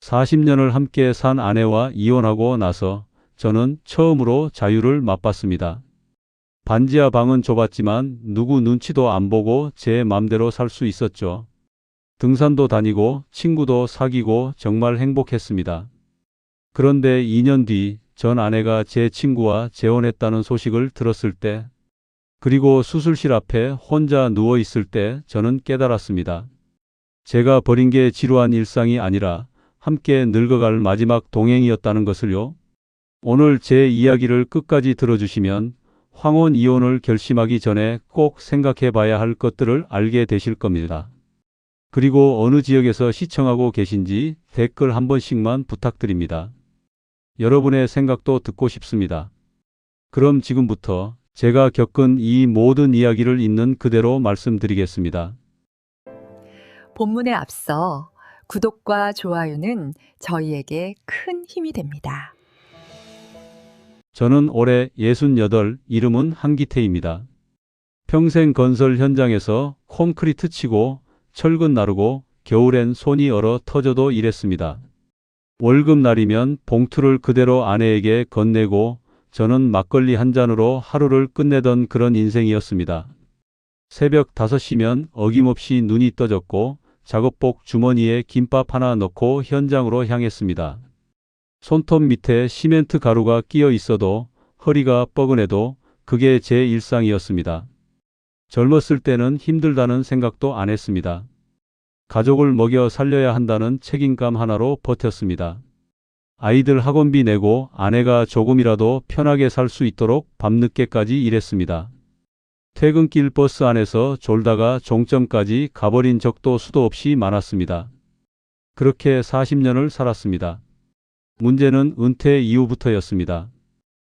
40년을 함께 산 아내와 이혼하고 나서 저는 처음으로 자유를 맛봤습니다. 반지하 방은 좁았지만 누구 눈치도 안 보고 제 맘대로 살 수 있었죠. 등산도 다니고 친구도 사귀고 정말 행복했습니다. 그런데 2년 뒤 전 아내가 제 친구와 재혼했다는 소식을 들었을 때, 그리고 수술실 앞에 혼자 누워 있을 때 저는 깨달았습니다. 제가 버린 게 지루한 일상이 아니라 함께 늙어갈 마지막 동행이었다는 것을요. 오늘 제 이야기를 끝까지 들어주시면 황혼 이혼을 결심하기 전에 꼭 생각해 봐야 할 것들을 알게 되실 겁니다. 그리고 어느 지역에서 시청하고 계신지 댓글 한 번씩만 부탁드립니다. 여러분의 생각도 듣고 싶습니다. 그럼 지금부터 제가 겪은 이 모든 이야기를 있는 그대로 말씀드리겠습니다. 본문에 앞서 구독과 좋아요는 저희에게 큰 힘이 됩니다. 저는 올해 68, 이름은 한기태입니다. 평생 건설 현장에서 콘크리트 치고 철근 나르고 겨울엔 손이 얼어 터져도 일했습니다. 월급날이면 봉투를 그대로 아내에게 건네고 저는 막걸리 한 잔으로 하루를 끝내던 그런 인생이었습니다. 새벽 5시면 어김없이 눈이 떠졌고 작업복 주머니에 김밥 하나 넣고 현장으로 향했습니다. 손톱 밑에 시멘트 가루가 끼어 있어도 허리가 뻐근해도 그게 제 일상이었습니다. 젊었을 때는 힘들다는 생각도 안 했습니다. 가족을 먹여 살려야 한다는 책임감 하나로 버텼습니다. 아이들 학원비 내고 아내가 조금이라도 편하게 살 수 있도록 밤늦게까지 일했습니다. 퇴근길 버스 안에서 졸다가 종점까지 가버린 적도 수도 없이 많았습니다. 그렇게 40년을 살았습니다. 문제는 은퇴 이후부터였습니다.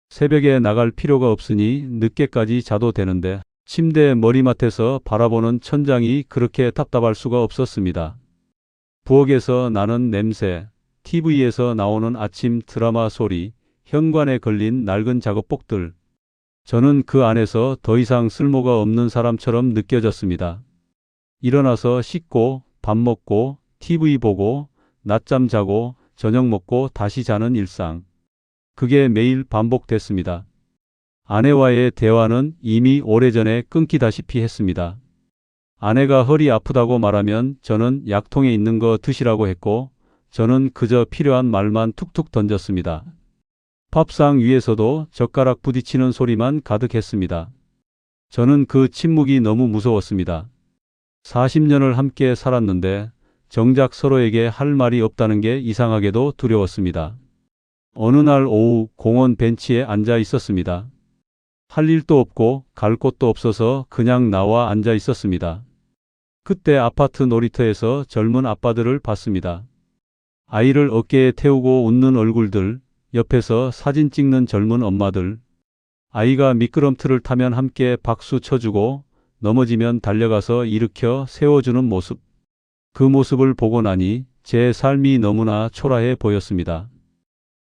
새벽에 나갈 필요가 없으니 늦게까지 자도 되는데 침대 머리맡에서 바라보는 천장이 그렇게 답답할 수가 없었습니다. 부엌에서 나는 냄새, TV에서 나오는 아침 드라마 소리, 현관에 걸린 낡은 작업복들. 저는 그 안에서 더 이상 쓸모가 없는 사람처럼 느껴졌습니다. 일어나서 씻고, 밥 먹고, TV 보고, 낮잠 자고, 저녁 먹고 다시 자는 일상. 그게 매일 반복됐습니다. 아내와의 대화는 이미 오래전에 끊기다시피 했습니다. 아내가 허리 아프다고 말하면 저는 약통에 있는 거 드시라고 했고, 저는 그저 필요한 말만 툭툭 던졌습니다. 밥상 위에서도 젓가락 부딪히는 소리만 가득했습니다. 저는 그 침묵이 너무 무서웠습니다. 40년을 함께 살았는데 정작 서로에게 할 말이 없다는 게 이상하게도 두려웠습니다. 어느 날 오후 공원 벤치에 앉아 있었습니다. 할 일도 없고 갈 곳도 없어서 그냥 나와 앉아 있었습니다. 그때 아파트 놀이터에서 젊은 아빠들을 봤습니다. 아이를 어깨에 태우고 웃는 얼굴들, 옆에서 사진 찍는 젊은 엄마들. 아이가 미끄럼틀을 타면 함께 박수 쳐주고 넘어지면 달려가서 일으켜 세워주는 모습. 그 모습을 보고 나니 제 삶이 너무나 초라해 보였습니다.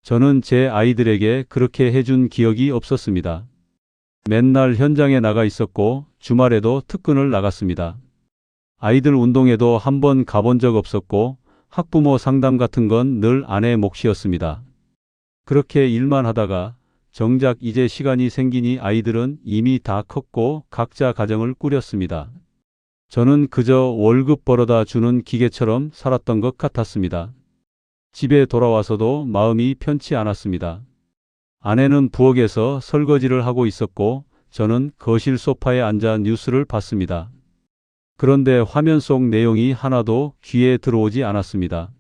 저는 제 아이들에게 그렇게 해준 기억이 없었습니다. 맨날 현장에 나가 있었고 주말에도 특근을 나갔습니다. 아이들 운동회도 한 번 가본 적 없었고 학부모 상담 같은 건 늘 아내 몫이었습니다. 그렇게 일만 하다가 정작 이제 시간이 생기니 아이들은 이미 다 컸고 각자 가정을 꾸렸습니다. 저는 그저 월급 벌어다 주는 기계처럼 살았던 것 같았습니다. 집에 돌아와서도 마음이 편치 않았습니다. 아내는 부엌에서 설거지를 하고 있었고 저는 거실 소파에 앉아 뉴스를 봤습니다. 그런데 화면 속 내용이 하나도 귀에 들어오지 않았습니다.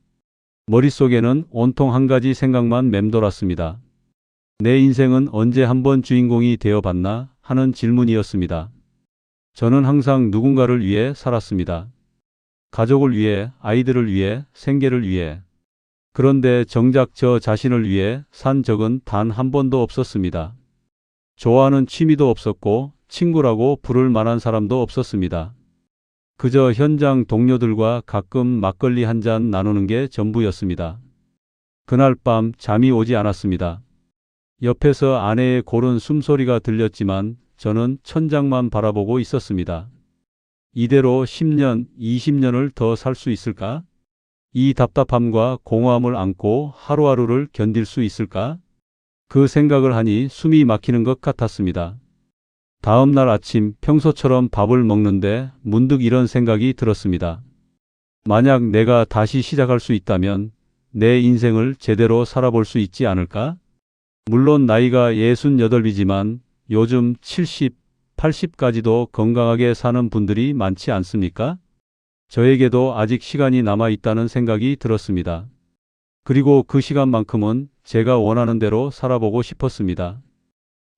머릿속에는 온통 한 가지 생각만 맴돌았습니다. 내 인생은 언제 한번 주인공이 되어봤나 하는 질문이었습니다. 저는 항상 누군가를 위해 살았습니다. 가족을 위해, 아이들을 위해, 생계를 위해. 그런데 정작 저 자신을 위해 산 적은 단 한 번도 없었습니다. 좋아하는 취미도 없었고 친구라고 부를 만한 사람도 없었습니다. 그저 현장 동료들과 가끔 막걸리 한 잔 나누는 게 전부였습니다. 그날 밤 잠이 오지 않았습니다. 옆에서 아내의 고른 숨소리가 들렸지만 저는 천장만 바라보고 있었습니다. 이대로 10년, 20년을 더 살 수 있을까? 이 답답함과 공허함을 안고 하루하루를 견딜 수 있을까? 그 생각을 하니 숨이 막히는 것 같았습니다. 다음 날 아침 평소처럼 밥을 먹는데 문득 이런 생각이 들었습니다. 만약 내가 다시 시작할 수 있다면 내 인생을 제대로 살아볼 수 있지 않을까? 물론 나이가 68이지만 요즘 70, 80까지도 건강하게 사는 분들이 많지 않습니까? 저에게도 아직 시간이 남아 있다는 생각이 들었습니다. 그리고 그 시간만큼은 제가 원하는 대로 살아보고 싶었습니다.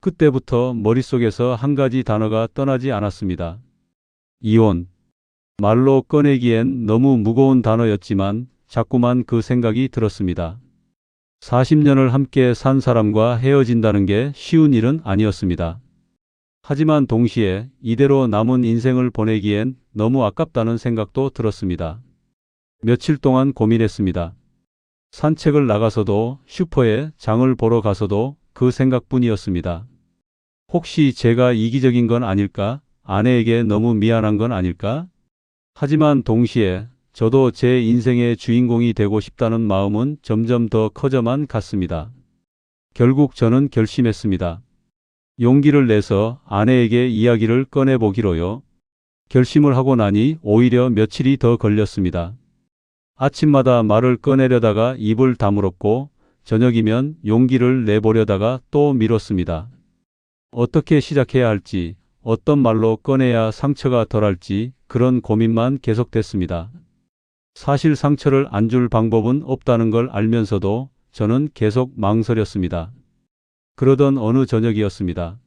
그때부터 머릿속에서 한 가지 단어가 떠나지 않았습니다. 이혼. 말로 꺼내기엔 너무 무거운 단어였지만 자꾸만 그 생각이 들었습니다. 40년을 함께 산 사람과 헤어진다는 게 쉬운 일은 아니었습니다. 하지만 동시에 이대로 남은 인생을 보내기엔 너무 아깝다는 생각도 들었습니다. 며칠 동안 고민했습니다. 산책을 나가서도 슈퍼에 장을 보러 가서도 그 생각뿐이었습니다. 혹시 제가 이기적인 건 아닐까? 아내에게 너무 미안한 건 아닐까? 하지만 동시에 저도 제 인생의 주인공이 되고 싶다는 마음은 점점 더 커져만 갔습니다. 결국 저는 결심했습니다. 용기를 내서 아내에게 이야기를 꺼내보기로요. 결심을 하고 나니 오히려 며칠이 더 걸렸습니다. 아침마다 말을 꺼내려다가 입을 다물었고 저녁이면 용기를 내보려다가 또 미뤘습니다. 어떻게 시작해야 할지, 어떤 말로 꺼내야 상처가 덜할지 그런 고민만 계속됐습니다. 사실 상처를 안 줄 방법은 없다는 걸 알면서도 저는 계속 망설였습니다. 그러던 어느 저녁이었습니다.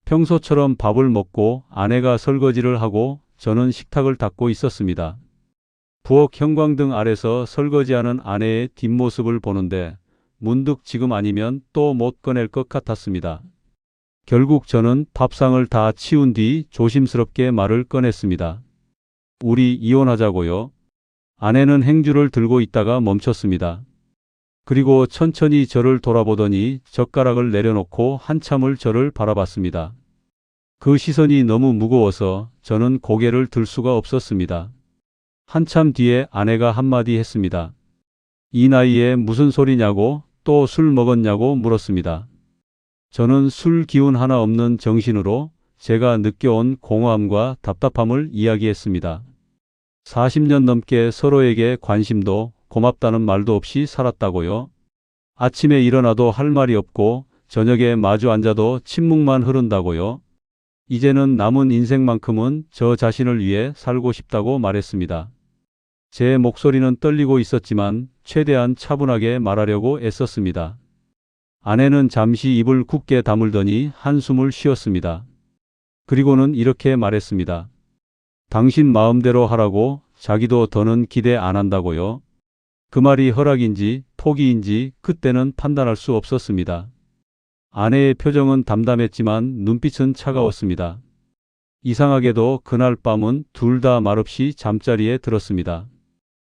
평소처럼 밥을 먹고 아내가 설거지를 하고 저는 식탁을 닦고 있었습니다. 부엌 형광등 아래서 설거지하는 아내의 뒷모습을 보는데 문득 지금 아니면 또 못 꺼낼 것 같았습니다. 결국 저는 밥상을 다 치운 뒤 조심스럽게 말을 꺼냈습니다. 우리 이혼하자고요. 아내는 행주를 들고 있다가 멈췄습니다. 그리고 천천히 저를 돌아보더니 젓가락을 내려놓고 한참을 저를 바라봤습니다. 그 시선이 너무 무거워서 저는 고개를 들 수가 없었습니다. 한참 뒤에 아내가 한마디 했습니다. 이 나이에 무슨 소리냐고, 또 술 먹었냐고 물었습니다. 저는 술 기운 하나 없는 정신으로 제가 느껴온 공허함과 답답함을 이야기했습니다. 40년 넘게 서로에게 관심도 고맙다는 말도 없이 살았다고요. 아침에 일어나도 할 말이 없고 저녁에 마주 앉아도 침묵만 흐른다고요. 이제는 남은 인생만큼은 저 자신을 위해 살고 싶다고 말했습니다. 제 목소리는 떨리고 있었지만 최대한 차분하게 말하려고 애썼습니다. 아내는 잠시 입을 굳게 다물더니 한숨을 쉬었습니다. 그리고는 이렇게 말했습니다. 당신 마음대로 하라고. 자기도 더는 기대 안 한다고요. 그 말이 허락인지 포기인지 그때는 판단할 수 없었습니다. 아내의 표정은 담담했지만 눈빛은 차가웠습니다. 이상하게도 그날 밤은 둘 다 말없이 잠자리에 들었습니다.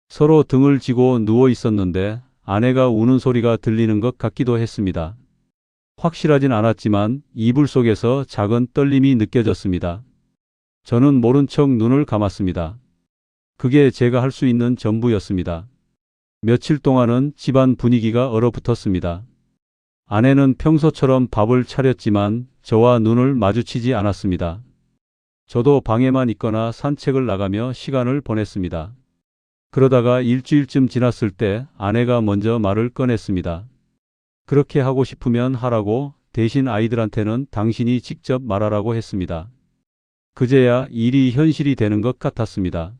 서로 등을 지고 누워 있었는데 아내가 우는 소리가 들리는 것 같기도 했습니다. 확실하진 않았지만 이불 속에서 작은 떨림이 느껴졌습니다. 저는 모른 척 눈을 감았습니다. 그게 제가 할 수 있는 전부였습니다. 며칠 동안은 집안 분위기가 얼어붙었습니다. 아내는 평소처럼 밥을 차렸지만 저와 눈을 마주치지 않았습니다. 저도 방에만 있거나 산책을 나가며 시간을 보냈습니다. 그러다가 일주일쯤 지났을 때 아내가 먼저 말을 꺼냈습니다. 그렇게 하고 싶으면 하라고, 대신 아이들한테는 당신이 직접 말하라고 했습니다. 그제야 일이 현실이 되는 것 같았습니다.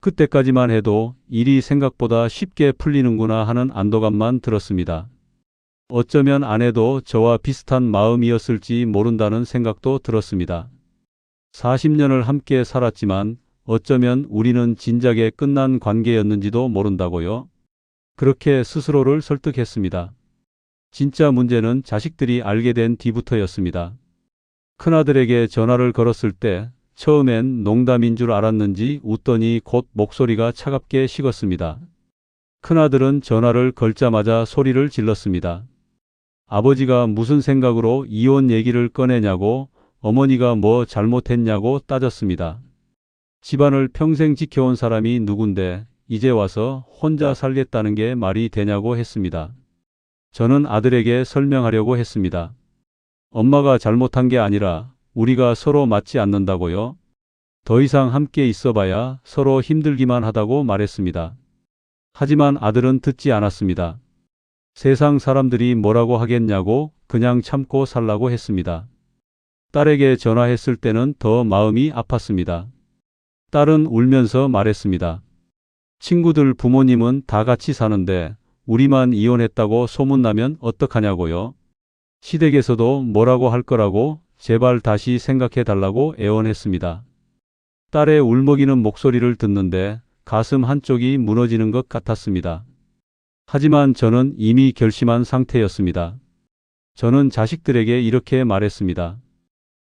그때까지만 해도 일이 생각보다 쉽게 풀리는구나 하는 안도감만 들었습니다. 어쩌면 아내도 저와 비슷한 마음이었을지 모른다는 생각도 들었습니다. 40년을 함께 살았지만 어쩌면 우리는 진작에 끝난 관계였는지도 모른다고요. 그렇게 스스로를 설득했습니다. 진짜 문제는 자식들이 알게 된 뒤부터였습니다. 큰아들에게 전화를 걸었을 때 처음엔 농담인 줄 알았는지 웃더니 곧 목소리가 차갑게 식었습니다. 큰아들은 전화를 걸자마자 소리를 질렀습니다. 아버지가 무슨 생각으로 이혼 얘기를 꺼내냐고, 어머니가 뭐 잘못했냐고 따졌습니다. 집안을 평생 지켜온 사람이 누군데 이제 와서 혼자 살겠다는 게 말이 되냐고 했습니다. 저는 아들에게 설명하려고 했습니다. 엄마가 잘못한 게 아니라 우리가 서로 맞지 않는다고요. 더 이상 함께 있어봐야 서로 힘들기만 하다고 말했습니다. 하지만 아들은 듣지 않았습니다. 세상 사람들이 뭐라고 하겠냐고 그냥 참고 살라고 했습니다. 딸에게 전화했을 때는 더 마음이 아팠습니다. 딸은 울면서 말했습니다. 친구들 부모님은 다 같이 사는데 우리만 이혼했다고 소문나면 어떡하냐고요. 시댁에서도 뭐라고 할 거라고 제발 다시 생각해 달라고 애원했습니다. 딸의 울먹이는 목소리를 듣는데 가슴 한쪽이 무너지는 것 같았습니다. 하지만 저는 이미 결심한 상태였습니다. 저는 자식들에게 이렇게 말했습니다.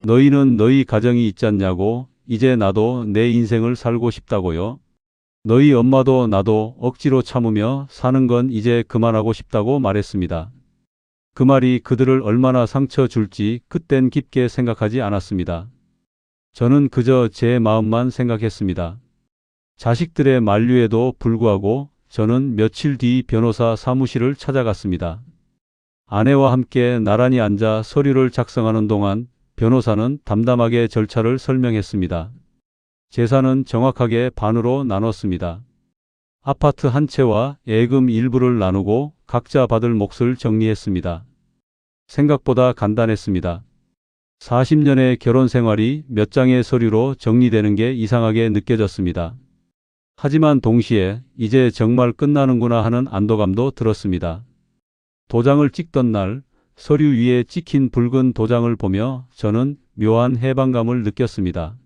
너희는 너희 가정이 있잖냐고. 이제 나도 내 인생을 살고 싶다고요. 너희 엄마도 나도 억지로 참으며 사는 건 이제 그만하고 싶다고 말했습니다. 그 말이 그들을 얼마나 상처 줄지 그땐 깊게 생각하지 않았습니다. 저는 그저 제 마음만 생각했습니다. 자식들의 만류에도 불구하고 저는 며칠 뒤 변호사 사무실을 찾아갔습니다. 아내와 함께 나란히 앉아 서류를 작성하는 동안 변호사는 담담하게 절차를 설명했습니다. 재산은 정확하게 반으로 나눴습니다. 아파트 한 채와 예금 일부를 나누고 각자 받을 몫을 정리했습니다. 생각보다 간단했습니다. 40년의 결혼 생활이 몇 장의 서류로 정리되는 게 이상하게 느껴졌습니다. 하지만 동시에 이제 정말 끝나는구나 하는 안도감도 들었습니다. 도장을 찍던 날 서류 위에 찍힌 붉은 도장을 보며 저는 묘한 해방감을 느꼈습니다.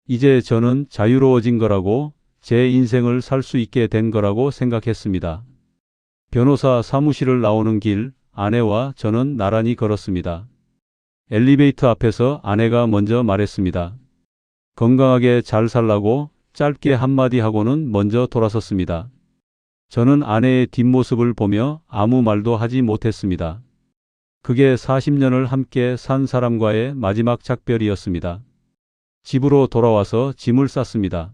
이제 저는 자유로워진 거라고, 제 인생을 살 수 있게 된 거라고 생각했습니다. 변호사 사무실을 나오는 길, 아내와 저는 나란히 걸었습니다. 엘리베이터 앞에서 아내가 먼저 말했습니다. 건강하게 잘 살라고 짧게 한마디 하고는 먼저 돌아섰습니다. 저는 아내의 뒷모습을 보며 아무 말도 하지 못했습니다. 그게 40년을 함께 산 사람과의 마지막 작별이었습니다. 집으로 돌아와서 짐을 쌌습니다.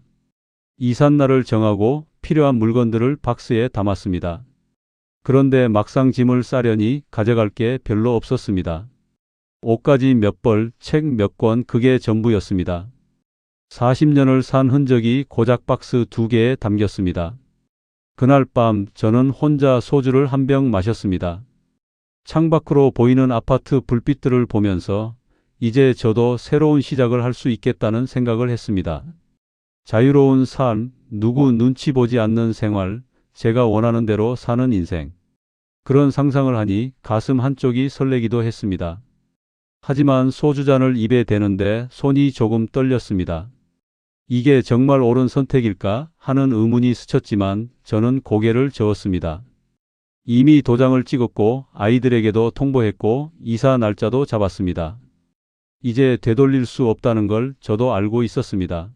이삿날을 정하고 필요한 물건들을 박스에 담았습니다. 그런데 막상 짐을 싸려니 가져갈 게 별로 없었습니다. 옷가지 몇 벌, 책 몇 권, 그게 전부였습니다. 40년을 산 흔적이 고작 박스 2개에 담겼습니다. 그날 밤 저는 혼자 소주를 한 병 마셨습니다. 창밖으로 보이는 아파트 불빛들을 보면서 이제 저도 새로운 시작을 할 수 있겠다는 생각을 했습니다. 자유로운 삶, 누구 눈치 보지 않는 생활, 제가 원하는 대로 사는 인생. 그런 상상을 하니 가슴 한쪽이 설레기도 했습니다. 하지만 소주잔을 입에 대는데 손이 조금 떨렸습니다. 이게 정말 옳은 선택일까 하는 의문이 스쳤지만 저는 고개를 저었습니다. 이미 도장을 찍었고 아이들에게도 통보했고 이사 날짜도 잡았습니다. 이제 되돌릴 수 없다는 걸 저도 알고 있었습니다.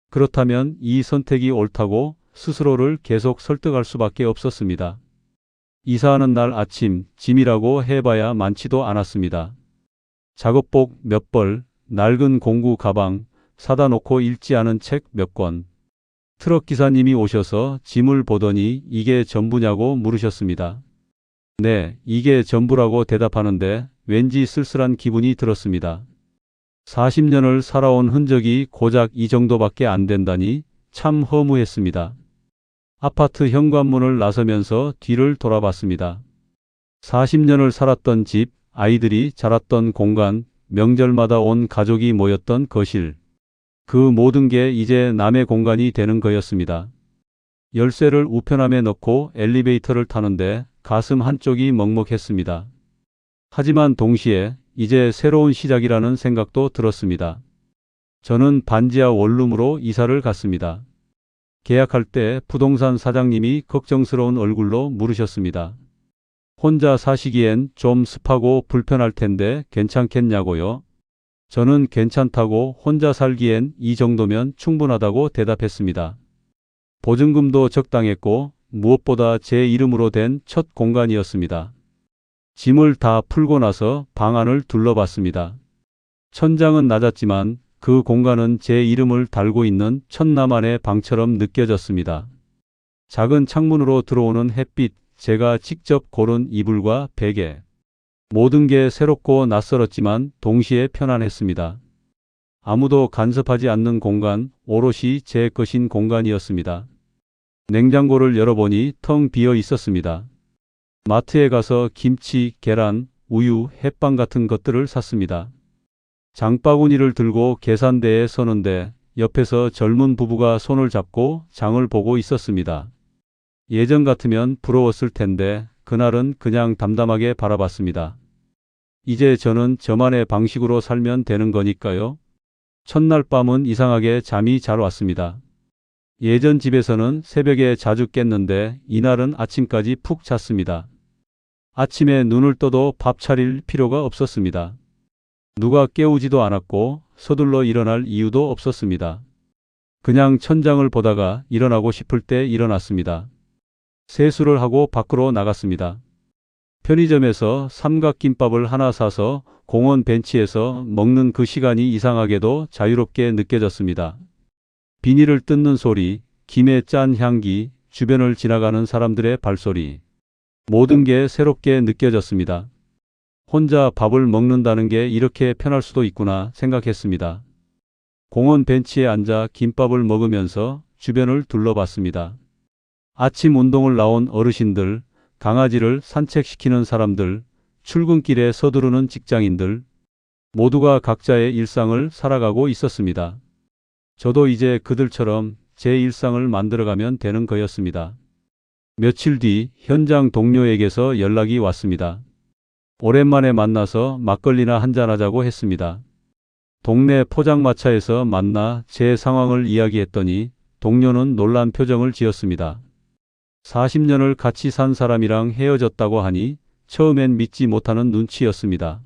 그렇다면 이 선택이 옳다고 스스로를 계속 설득할 수밖에 없었습니다. 이사하는 날 아침, 짐이라고 해봐야 많지도 않았습니다. 작업복 몇 벌, 낡은 공구 가방, 사다 놓고 읽지 않은 책 몇 권. 트럭 기사님이 오셔서 짐을 보더니 이게 전부냐고 물으셨습니다. 네, 이게 전부라고 대답하는데 왠지 쓸쓸한 기분이 들었습니다. 40년을 살아온 흔적이 고작 이 정도밖에 안 된다니 참 허무했습니다. 아파트 현관문을 나서면서 뒤를 돌아봤습니다. 40년을 살았던 집, 아이들이 자랐던 공간, 명절마다 온 가족이 모였던 거실. 그 모든 게 이제 남의 공간이 되는 거였습니다. 열쇠를 우편함에 넣고 엘리베이터를 타는데 가슴 한쪽이 먹먹했습니다. 하지만 동시에 이제 새로운 시작이라는 생각도 들었습니다. 저는 반지하 원룸으로 이사를 갔습니다. 계약할 때 부동산 사장님이 걱정스러운 얼굴로 물으셨습니다. 혼자 사시기엔 좀 습하고 불편할 텐데 괜찮겠냐고요? 저는 괜찮다고, 혼자 살기엔 이 정도면 충분하다고 대답했습니다. 보증금도 적당했고 무엇보다 제 이름으로 된 첫 공간이었습니다. 짐을 다 풀고 나서 방 안을 둘러봤습니다. 천장은 낮았지만 그 공간은 제 이름을 달고 있는 천나만의 방처럼 느껴졌습니다. 작은 창문으로 들어오는 햇빛, 제가 직접 고른 이불과 베개. 모든 게 새롭고 낯설었지만 동시에 편안했습니다. 아무도 간섭하지 않는 공간, 오롯이 제 것인 공간이었습니다. 냉장고를 열어보니 텅 비어 있었습니다. 마트에 가서 김치, 계란, 우유, 햇빵 같은 것들을 샀습니다. 장바구니를 들고 계산대에 서는데 옆에서 젊은 부부가 손을 잡고 장을 보고 있었습니다. 예전 같으면 부러웠을 텐데 그날은 그냥 담담하게 바라봤습니다. 이제 저는 저만의 방식으로 살면 되는 거니까요. 첫날 밤은 이상하게 잠이 잘 왔습니다. 예전 집에서는 새벽에 자주 깼는데 이날은 아침까지 푹 잤습니다. 아침에 눈을 떠도 밥 차릴 필요가 없었습니다. 누가 깨우지도 않았고 서둘러 일어날 이유도 없었습니다. 그냥 천장을 보다가 일어나고 싶을 때 일어났습니다. 세수를 하고 밖으로 나갔습니다. 편의점에서 삼각김밥을 하나 사서 공원 벤치에서 먹는 그 시간이 이상하게도 자유롭게 느껴졌습니다. 비닐을 뜯는 소리, 김의 짠 향기, 주변을 지나가는 사람들의 발소리. 모든 게 새롭게 느껴졌습니다. 혼자 밥을 먹는다는 게 이렇게 편할 수도 있구나 생각했습니다. 공원 벤치에 앉아 김밥을 먹으면서 주변을 둘러봤습니다. 아침 운동을 나온 어르신들, 강아지를 산책시키는 사람들, 출근길에 서두르는 직장인들, 모두가 각자의 일상을 살아가고 있었습니다. 저도 이제 그들처럼 제 일상을 만들어가면 되는 거였습니다. 며칠 뒤 현장 동료에게서 연락이 왔습니다. 오랜만에 만나서 막걸리나 한잔하자고 했습니다. 동네 포장마차에서 만나 제 상황을 이야기했더니 동료는 놀란 표정을 지었습니다. 40년을 같이 산 사람이랑 헤어졌다고 하니 처음엔 믿지 못하는 눈치였습니다.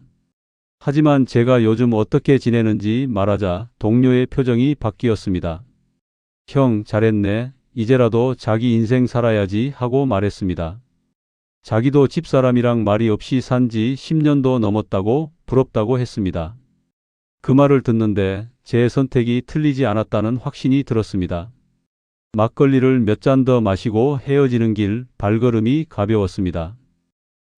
하지만 제가 요즘 어떻게 지내는지 말하자 동료의 표정이 바뀌었습니다. 형, 잘했네. 이제라도 자기 인생 살아야지 하고 말했습니다. 자기도 집사람이랑 말이 없이 산 지 10년도 넘었다고 부럽다고 했습니다. 그 말을 듣는데 제 선택이 틀리지 않았다는 확신이 들었습니다. 막걸리를 몇 잔 더 마시고 헤어지는 길 발걸음이 가벼웠습니다.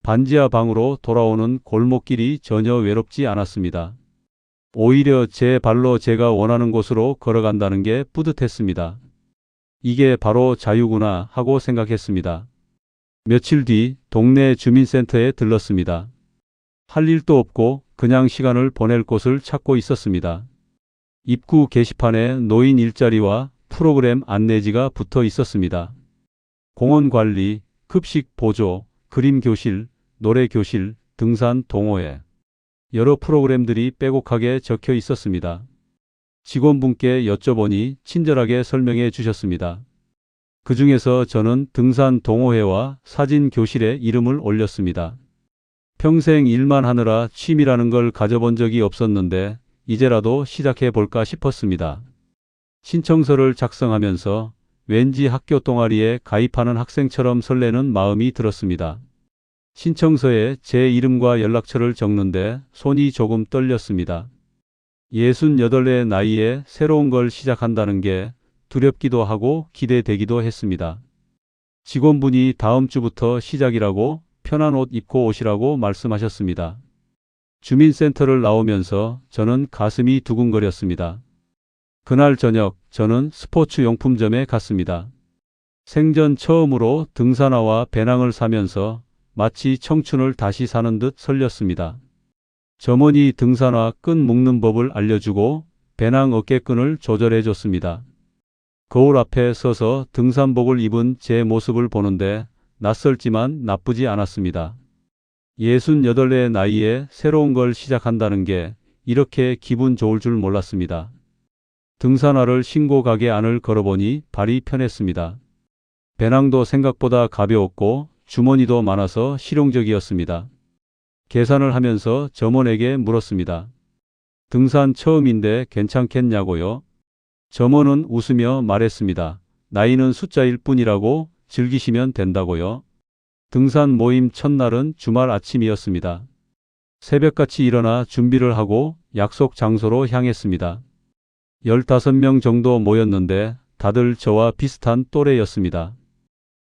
반지하 방으로 돌아오는 골목길이 전혀 외롭지 않았습니다. 오히려 제 발로 제가 원하는 곳으로 걸어간다는 게 뿌듯했습니다. 이게 바로 자유구나 하고 생각했습니다. 며칠 뒤 동네 주민센터에 들렀습니다. 할 일도 없고 그냥 시간을 보낼 곳을 찾고 있었습니다. 입구 게시판에 노인 일자리와 프로그램 안내지가 붙어 있었습니다. 공원 관리, 급식 보조, 그림 교실, 노래 교실, 등산 동호회. 여러 프로그램들이 빼곡하게 적혀 있었습니다. 직원분께 여쭤보니 친절하게 설명해 주셨습니다. 그 중에서 저는 등산 동호회와 사진 교실에 이름을 올렸습니다. 평생 일만 하느라 취미라는 걸 가져본 적이 없었는데 이제라도 시작해 볼까 싶었습니다. 신청서를 작성하면서 왠지 학교 동아리에 가입하는 학생처럼 설레는 마음이 들었습니다. 신청서에 제 이름과 연락처를 적는데 손이 조금 떨렸습니다. 68의 나이에 새로운 걸 시작한다는 게 두렵기도 하고 기대되기도 했습니다. 직원분이 다음 주부터 시작이라고 편한 옷 입고 오시라고 말씀하셨습니다. 주민센터를 나오면서 저는 가슴이 두근거렸습니다. 그날 저녁 저는 스포츠용품점에 갔습니다. 생전 처음으로 등산화와 배낭을 사면서 마치 청춘을 다시 사는 듯 설렸습니다. 점원이 등산화 끈 묶는 법을 알려주고 배낭 어깨끈을 조절해 줬습니다. 거울 앞에 서서 등산복을 입은 제 모습을 보는데 낯설지만 나쁘지 않았습니다. 68의 나이에 새로운 걸 시작한다는 게 이렇게 기분 좋을 줄 몰랐습니다. 등산화를 신고 가게 안을 걸어보니 발이 편했습니다. 배낭도 생각보다 가벼웠고 주머니도 많아서 실용적이었습니다. 계산을 하면서 점원에게 물었습니다. 등산 처음인데 괜찮겠냐고요? 점원은 웃으며 말했습니다. 나이는 숫자일 뿐이라고 즐기시면 된다고요. 등산 모임 첫날은 주말 아침이었습니다. 새벽같이 일어나 준비를 하고 약속 장소로 향했습니다. 15명 정도 모였는데 다들 저와 비슷한 또래였습니다.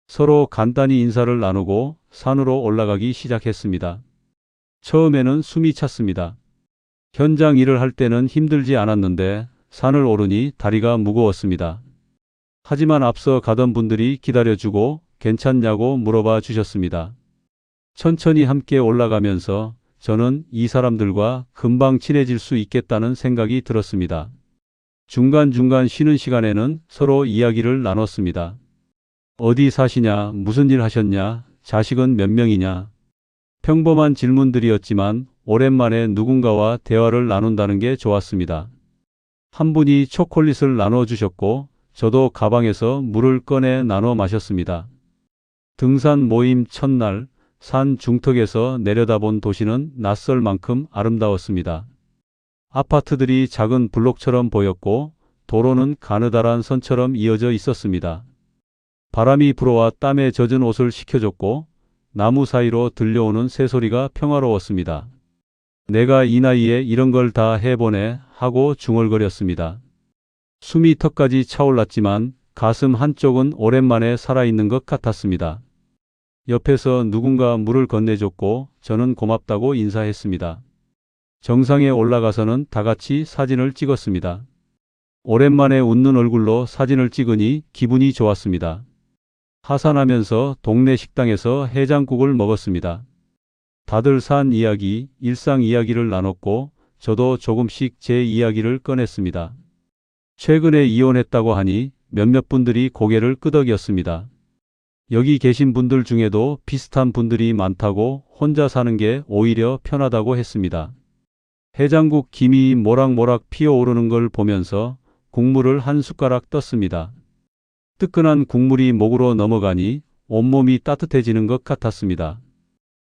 서로 간단히 인사를 나누고 산으로 올라가기 시작했습니다. 처음에는 숨이 찼습니다. 현장 일을 할 때는 힘들지 않았는데 산을 오르니 다리가 무거웠습니다. 하지만 앞서 가던 분들이 기다려주고 괜찮냐고 물어봐 주셨습니다. 천천히 함께 올라가면서 저는 이 사람들과 금방 친해질 수 있겠다는 생각이 들었습니다. 중간중간 쉬는 시간에는 서로 이야기를 나눴습니다. 어디 사시냐, 무슨 일 하셨냐, 자식은 몇 명이냐. 평범한 질문들이었지만 오랜만에 누군가와 대화를 나눈다는 게 좋았습니다. 한 분이 초콜릿을 나눠주셨고 저도 가방에서 물을 꺼내 나눠 마셨습니다. 등산 모임 첫날 산 중턱에서 내려다본 도시는 낯설 만큼 아름다웠습니다. 아파트들이 작은 블록처럼 보였고 도로는 가느다란 선처럼 이어져 있었습니다. 바람이 불어와 땀에 젖은 옷을 식혀줬고 나무 사이로 들려오는 새소리가 평화로웠습니다. 내가 이 나이에 이런 걸 다 해보네 하고 중얼거렸습니다. 숨이 턱까지 차올랐지만 가슴 한쪽은 오랜만에 살아있는 것 같았습니다. 옆에서 누군가 물을 건네줬고 저는 고맙다고 인사했습니다. 정상에 올라가서는 다 같이 사진을 찍었습니다. 오랜만에 웃는 얼굴로 사진을 찍으니 기분이 좋았습니다. 하산하면서 동네 식당에서 해장국을 먹었습니다. 다들 산 이야기, 일상 이야기를 나눴고 저도 조금씩 제 이야기를 꺼냈습니다. 최근에 이혼했다고 하니 몇몇 분들이 고개를 끄덕였습니다. 여기 계신 분들 중에도 비슷한 분들이 많다고 혼자 사는 게 오히려 편하다고 했습니다. 해장국 김이 모락모락 피어오르는 걸 보면서 국물을 한 숟가락 떴습니다. 뜨끈한 국물이 목으로 넘어가니 온몸이 따뜻해지는 것 같았습니다.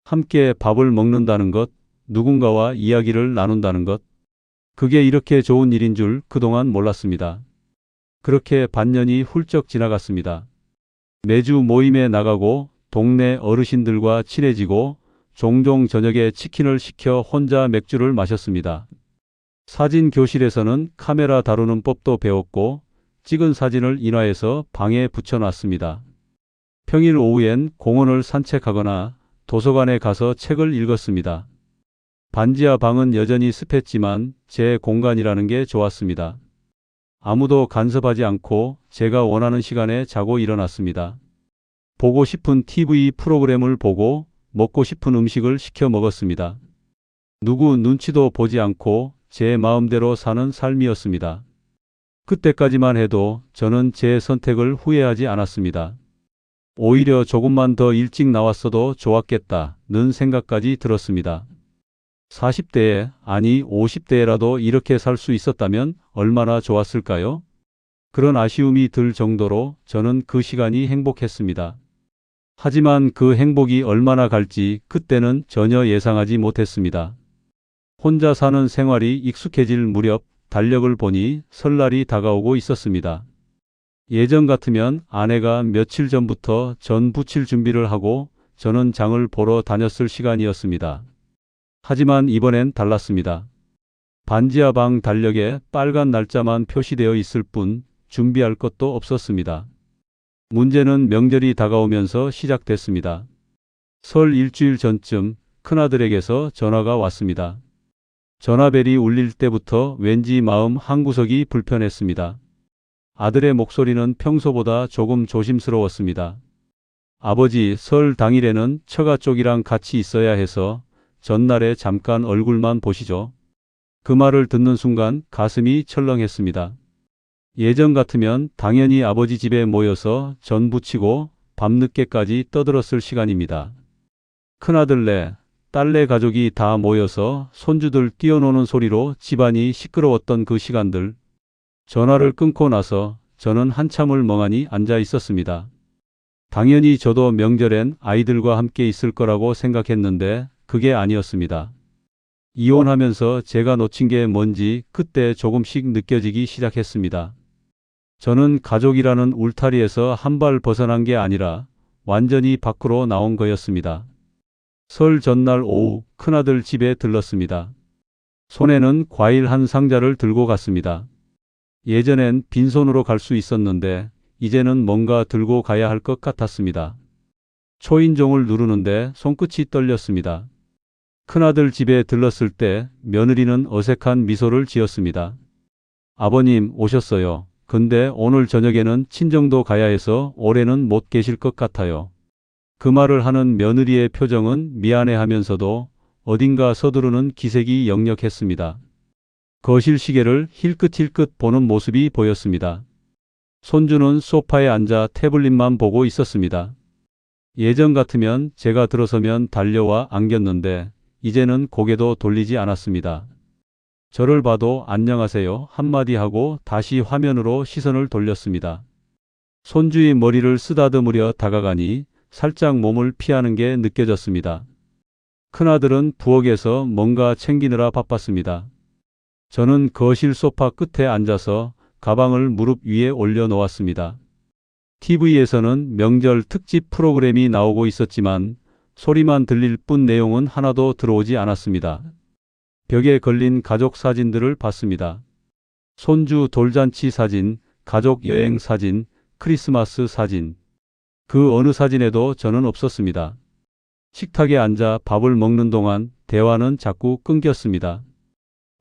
함께 밥을 먹는다는 것, 누군가와 이야기를 나눈다는 것, 그게 이렇게 좋은 일인 줄 그동안 몰랐습니다. 그렇게 반년이 훌쩍 지나갔습니다. 매주 모임에 나가고 동네 어르신들과 친해지고 종종 저녁에 치킨을 시켜 혼자 맥주를 마셨습니다. 사진 교실에서는 카메라 다루는 법도 배웠고 찍은 사진을 인화해서 방에 붙여놨습니다. 평일 오후엔 공원을 산책하거나 도서관에 가서 책을 읽었습니다. 반지하 방은 여전히 습했지만 제 공간이라는 게 좋았습니다. 아무도 간섭하지 않고 제가 원하는 시간에 자고 일어났습니다. 보고 싶은 TV 프로그램을 보고 먹고 싶은 음식을 시켜 먹었습니다. 누구 눈치도 보지 않고 제 마음대로 사는 삶이었습니다. 그때까지만 해도 저는 제 선택을 후회하지 않았습니다. 오히려 조금만 더 일찍 나왔어도 좋았겠다는 생각까지 들었습니다. 40대에, 아니 50대에라도 이렇게 살 수 있었다면 얼마나 좋았을까요? 그런 아쉬움이 들 정도로 저는 그 시간이 행복했습니다. 하지만 그 행복이 얼마나 갈지 그때는 전혀 예상하지 못했습니다. 혼자 사는 생활이 익숙해질 무렵 달력을 보니 설날이 다가오고 있었습니다. 예전 같으면 아내가 며칠 전부터 전 부칠 준비를 하고 저는 장을 보러 다녔을 시간이었습니다. 하지만 이번엔 달랐습니다. 반지하 방 달력에 빨간 날짜만 표시되어 있을 뿐 준비할 것도 없었습니다. 문제는 명절이 다가오면서 시작됐습니다. 설 일주일 전쯤 큰아들에게서 전화가 왔습니다. 전화벨이 울릴 때부터 왠지 마음 한구석이 불편했습니다. 아들의 목소리는 평소보다 조금 조심스러웠습니다. 아버지, 설 당일에는 처가 쪽이랑 같이 있어야 해서 전날에 잠깐 얼굴만 보시죠. 그 말을 듣는 순간 가슴이 철렁했습니다. 예전 같으면 당연히 아버지 집에 모여서 전 부치고 밤늦게까지 떠들었을 시간입니다. 큰아들네, 딸네 가족이 다 모여서 손주들 뛰어노는 소리로 집안이 시끄러웠던 그 시간들. 전화를 끊고 나서 저는 한참을 멍하니 앉아 있었습니다. 당연히 저도 명절엔 아이들과 함께 있을 거라고 생각했는데 그게 아니었습니다. 이혼하면서 제가 놓친 게 뭔지 그때 조금씩 느껴지기 시작했습니다. 저는 가족이라는 울타리에서 한 발 벗어난 게 아니라 완전히 밖으로 나온 거였습니다. 설 전날 오후 큰아들 집에 들렀습니다. 손에는 과일 한 상자를 들고 갔습니다. 예전엔 빈손으로 갈 수 있었는데 이제는 뭔가 들고 가야 할 것 같았습니다. 초인종을 누르는데 손끝이 떨렸습니다. 큰아들 집에 들렀을 때 며느리는 어색한 미소를 지었습니다. 아버님 오셨어요. 근데 오늘 저녁에는 친정도 가야 해서 올해는 못 계실 것 같아요. 그 말을 하는 며느리의 표정은 미안해하면서도 어딘가 서두르는 기색이 역력했습니다. 거실 시계를 힐끗힐끗 보는 모습이 보였습니다. 손주는 소파에 앉아 태블릿만 보고 있었습니다. 예전 같으면 제가 들어서면 달려와 안겼는데 이제는 고개도 돌리지 않았습니다. 저를 봐도 안녕하세요 한마디 하고 다시 화면으로 시선을 돌렸습니다. 손주의 머리를 쓰다듬으려 다가가니 살짝 몸을 피하는 게 느껴졌습니다. 큰아들은 부엌에서 뭔가 챙기느라 바빴습니다. 저는 거실 소파 끝에 앉아서 가방을 무릎 위에 올려놓았습니다. TV에서는 명절 특집 프로그램이 나오고 있었지만 소리만 들릴 뿐 내용은 하나도 들어오지 않았습니다. 벽에 걸린 가족 사진들을 봤습니다. 손주 돌잔치 사진, 가족 여행 사진, 크리스마스 사진. 그 어느 사진에도 저는 없었습니다. 식탁에 앉아 밥을 먹는 동안 대화는 자꾸 끊겼습니다.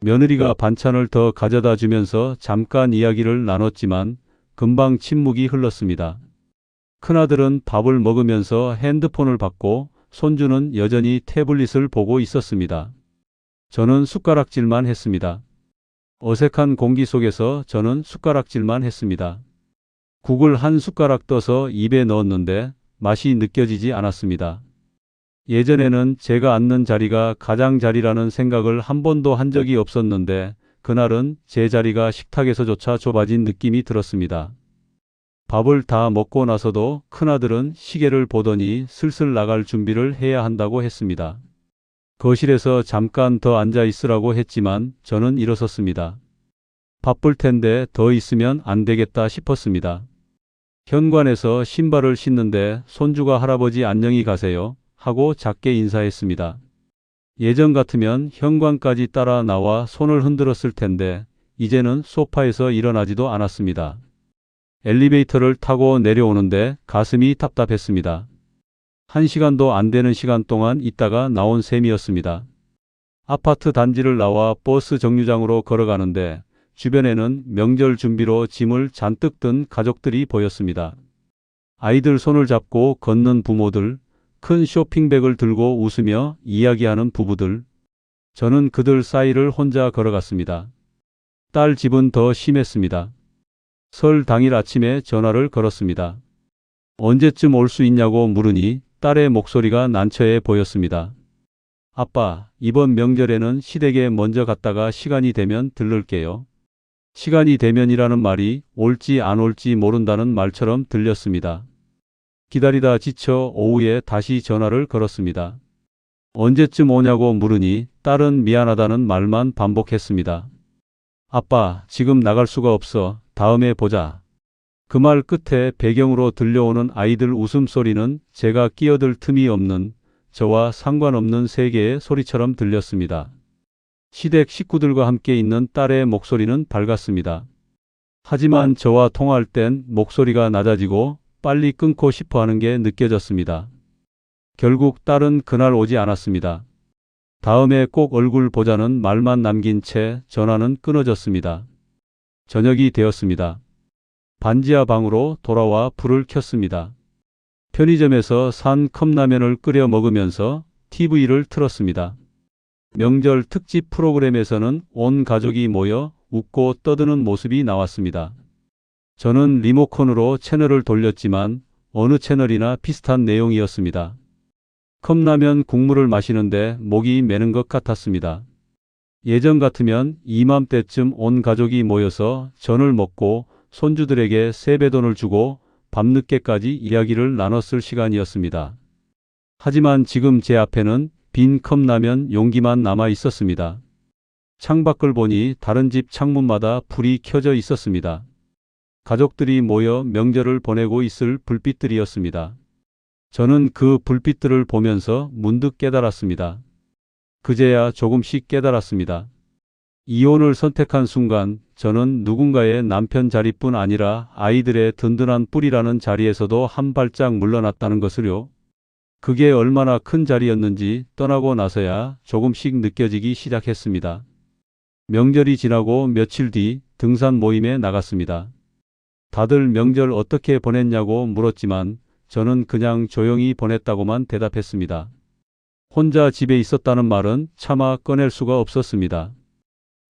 며느리가 반찬을 더 가져다 주면서 잠깐 이야기를 나눴지만 금방 침묵이 흘렀습니다. 큰아들은 밥을 먹으면서 핸드폰을 받고 손주는 여전히 태블릿을 보고 있었습니다. 저는 숟가락질만 했습니다. 어색한 공기 속에서 저는 숟가락질만 했습니다. 국을 한 숟가락 떠서 입에 넣었는데 맛이 느껴지지 않았습니다. 예전에는 제가 앉는 자리가 가장자리라는 생각을 한 번도 한 적이 없었는데 그날은 제 자리가 식탁에서조차 좁아진 느낌이 들었습니다. 밥을 다 먹고 나서도 큰아들은 시계를 보더니 슬슬 나갈 준비를 해야 한다고 했습니다. 거실에서 잠깐 더 앉아 있으라고 했지만 저는 일어섰습니다. 바쁠 텐데 더 있으면 안 되겠다 싶었습니다. 현관에서 신발을 신는데 손주가 할아버지 안녕히 가세요 하고 작게 인사했습니다. 예전 같으면 현관까지 따라 나와 손을 흔들었을 텐데 이제는 소파에서 일어나지도 않았습니다. 엘리베이터를 타고 내려오는데 가슴이 답답했습니다. 1시간도 안 되는 시간 동안 있다가 나온 셈이었습니다. 아파트 단지를 나와 버스 정류장으로 걸어가는데 주변에는 명절 준비로 짐을 잔뜩 든 가족들이 보였습니다. 아이들 손을 잡고 걷는 부모들, 큰 쇼핑백을 들고 웃으며 이야기하는 부부들. 저는 그들 사이를 혼자 걸어갔습니다. 딸 집은 더 심했습니다. 설 당일 아침에 전화를 걸었습니다. 언제쯤 올 수 있냐고 물으니 딸의 목소리가 난처해 보였습니다. 아빠, 이번 명절에는 시댁에 먼저 갔다가 시간이 되면 들를게요. 시간이 되면이라는 말이 올지 안 올지 모른다는 말처럼 들렸습니다. 기다리다 지쳐 오후에 다시 전화를 걸었습니다. 언제쯤 오냐고 물으니 딸은 미안하다는 말만 반복했습니다. 아빠, 지금 나갈 수가 없어. 다음에 보자. 그 말 끝에 배경으로 들려오는 아이들 웃음소리는 제가 끼어들 틈이 없는 저와 상관없는 세계의 소리처럼 들렸습니다. 시댁 식구들과 함께 있는 딸의 목소리는 밝았습니다. 하지만 저와 통화할 땐 목소리가 낮아지고 빨리 끊고 싶어 하는 게 느껴졌습니다. 결국 딸은 그날 오지 않았습니다. 다음에 꼭 얼굴 보자는 말만 남긴 채 전화는 끊어졌습니다. 저녁이 되었습니다. 반지하 방으로 돌아와 불을 켰습니다. 편의점에서 산 컵라면을 끓여 먹으면서 TV를 틀었습니다. 명절 특집 프로그램에서는 온 가족이 모여 웃고 떠드는 모습이 나왔습니다. 저는 리모컨으로 채널을 돌렸지만 어느 채널이나 비슷한 내용이었습니다. 컵라면 국물을 마시는데 목이 메는 것 같았습니다. 예전 같으면 이맘때쯤 온 가족이 모여서 전을 먹고 손주들에게 세뱃돈을 주고 밤늦게까지 이야기를 나눴을 시간이었습니다. 하지만 지금 제 앞에는 빈 컵라면 용기만 남아 있었습니다. 창밖을 보니 다른 집 창문마다 불이 켜져 있었습니다. 가족들이 모여 명절을 보내고 있을 불빛들이었습니다. 저는 그 불빛들을 보면서 문득 깨달았습니다. 그제야 조금씩 깨달았습니다. 이혼을 선택한 순간 저는 누군가의 남편 자리뿐 아니라 아이들의 든든한 뿌리라는 자리에서도 한 발짝 물러났다는 것을요. 그게 얼마나 큰 자리였는지 떠나고 나서야 조금씩 느껴지기 시작했습니다. 명절이 지나고 며칠 뒤 등산 모임에 나갔습니다. 다들 명절 어떻게 보냈냐고 물었지만 저는 그냥 조용히 보냈다고만 대답했습니다. 혼자 집에 있었다는 말은 차마 꺼낼 수가 없었습니다.